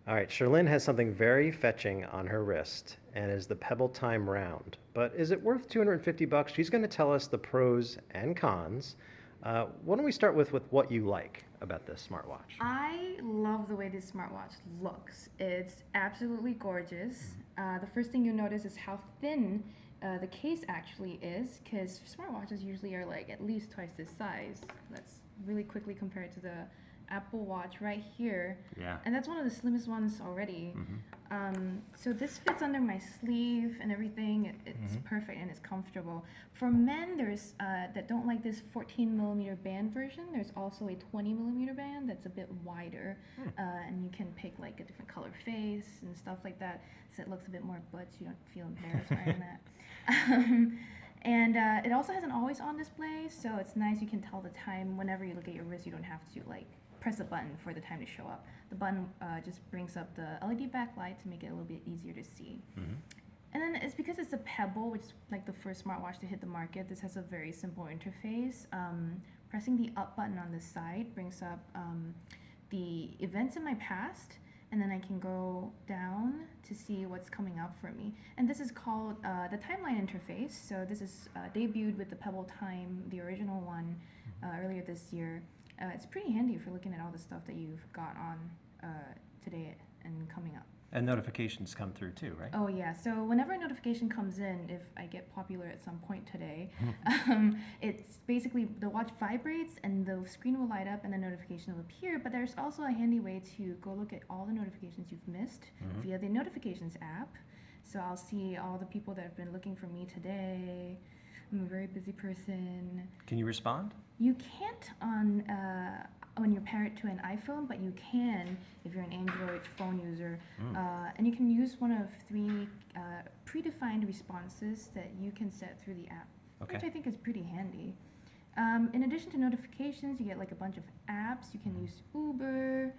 All right, Sherlyn has something very fetching on her wrist and is the Pebble Time round. But is it worth 250 bucks? She's going to tell us the pros and cons. Why don't we start with what you like about this smartwatch? I love the way this smartwatch looks. It's absolutely gorgeous. The first thing you'll notice is how thin the case actually is, because smartwatches usually are like at least twice this size. That's really quickly compared to the Apple Watch right here. Yeah. And that's one of the slimmest ones already. So this fits under my sleeve and everything. It's perfect and it's comfortable. For men, there's that don't like this 14 millimeter band version. There's also a 20 millimeter band that's a bit wider, and you can pick like a different color face and stuff like that, so it looks a bit more butch. You don't feel embarrassed wearing that. And it also has an always-on display, so it's nice. You can tell the time whenever you look at your wrist. You don't have to like press a button for the time to show up. The button just brings up the LED backlight to make it a little bit easier to see. And then it's because it's a Pebble, which is like the first smartwatch to hit the market. This has a very simple interface. Pressing the up button on the side brings up the events in my past, and then I can go down to see what's coming up for me. And this is called the timeline interface. So this is debuted with the Pebble Time, the original one, earlier this year. It's pretty handy for looking at all the stuff that you've got on today and coming up. And notifications come through too, right? Oh yeah, so whenever a notification comes in, if I get popular at some point today, it's basically the watch vibrates and the screen will light up and the notification will appear, but there's also a handy way to go look at all the notifications you've missed via the notifications app. So I'll see all the people that have been looking for me today. I'm a very busy person. Can you respond? You can't on when you're paired to an iPhone, but you can if you're an Android phone user. And you can use one of three predefined responses that you can set through the app, which I think is pretty handy. In addition to notifications, you get like a bunch of apps. You can use Uber.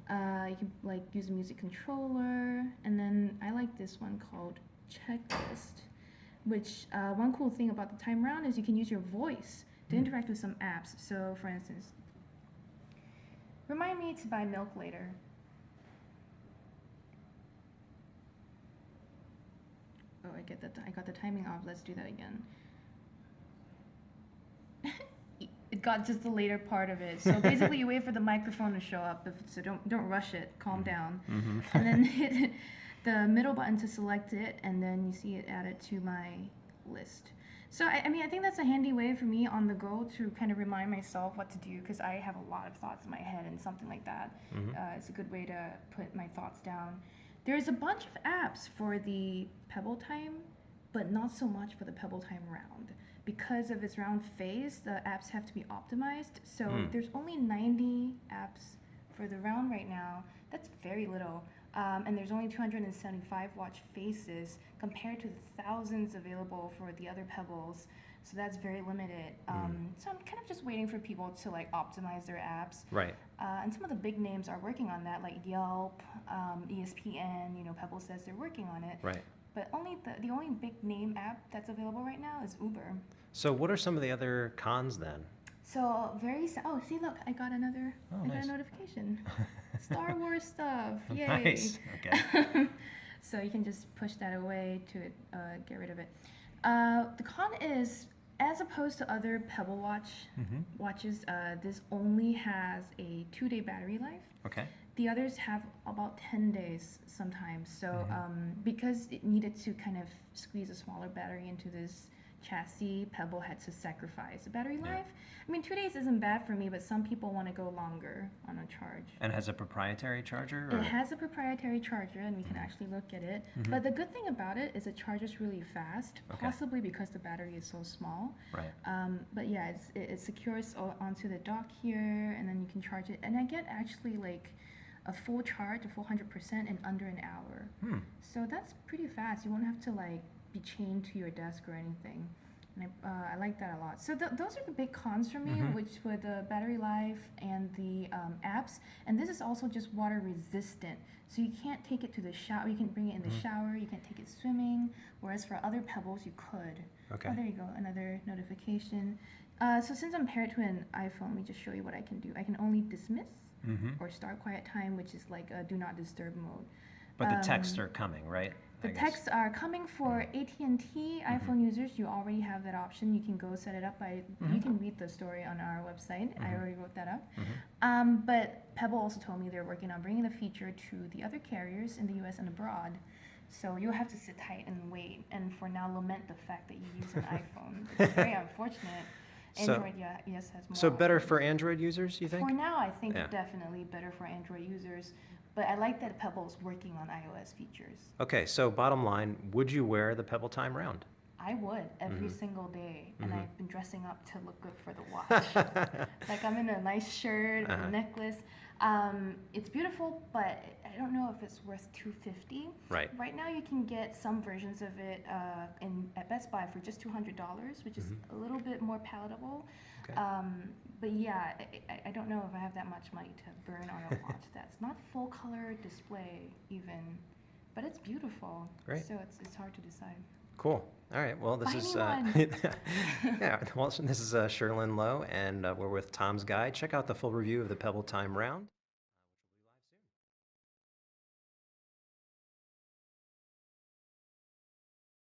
You can like use a music controller, and then I like this one called Checklist. Which one cool thing about the time round is you can use your voice to interact with some apps. So, for instance, remind me to buy milk later. Oh, I get that. I got the timing off. Let's do that again. It got just the later part of it. So basically, you wait for the microphone to show up. So don't rush it. Calm down, and then hit the middle button to select it, and then you see it added to my list. So I mean, I think that's a handy way for me on the go to kind of remind myself what to do, because I have a lot of thoughts in my head, and something like that it's a good way to put my thoughts down. There's a bunch of apps for the Pebble Time, but not so much for the Pebble Time round. Because of its round face, the apps have to be optimized. So there's only 90 apps for the round right now. That's very little. And there's only 275 watch faces compared to the thousands available for the other Pebbles. So that's very limited. So I'm kind of just waiting for people to like optimize their apps. Right. And some of the big names are working on that, like Yelp, ESPN. You know, Pebble says they're working on it. Right. But only the only big name app that's available right now is Uber. So what are some of the other cons then? So oh, see, look, I got another. I got nice. a notification. Star Wars stuff. Yay. Nice. Okay. So you can just push that away to get rid of it. The con is, as opposed to other Pebble watches, this only has a 2-day battery life. Okay. The others have about 10 days sometimes. So because it needed to kind of squeeze a smaller battery into this chassis, Pebble had to sacrifice the battery life. I mean, 2 days isn't bad for me, but some people want to go longer on a charge. And has a proprietary charger? Or? It has a proprietary charger, and we can actually look at it. But the good thing about it is it charges really fast, possibly because the battery is so small. Right. But yeah, it secures onto the dock here, and then you can charge it. And I get actually like a full charge, a full 100% in under an hour. So that's pretty fast. You won't have to like be chained to your desk or anything. And I like that a lot. So those are the big cons for me, which were the battery life and the apps. And this is also just water resistant. So you can't take it to the shower. You can bring it in the shower. You can't take it swimming. Whereas for other Pebbles, you could. Okay. Oh, there you go. Another notification. So since I'm paired to an iPhone, let me just show you what I can do. I can only dismiss. or start quiet time, which is like a do not disturb mode. But the texts are coming, right? The texts are coming for AT&T iPhone users. You already have that option. You can go set it up by. You can read the story on our website. I already wrote that up. But Pebble also told me they're working on bringing the feature to the other carriers in the U.S. and abroad. So you'll have to sit tight and wait. And for now, lament the fact that you use an iPhone. It's very unfortunate. Android, yes, has more. So better for Android users, you think? For now, I think definitely better for Android users. But I like that Pebble's working on iOS features. Okay, so bottom line, would you wear the Pebble Time Round? I would every single day, and I've been dressing up to look good for the watch. Like I'm in a nice shirt and a necklace. It's beautiful, but I don't know if it's worth $250. Right. Right now, you can get some versions of it at Best Buy for just $200, which is a little bit more palatable. Okay. But yeah, I don't know if I have that much money to burn on a watch that's not full color display even, but it's beautiful. Great. So it's hard to decide. Cool. All right. Well, this is yeah. Well, this is Sherlyn Lowe, and we're with Tom's Guide. Check out the full review of the Pebble Time Round.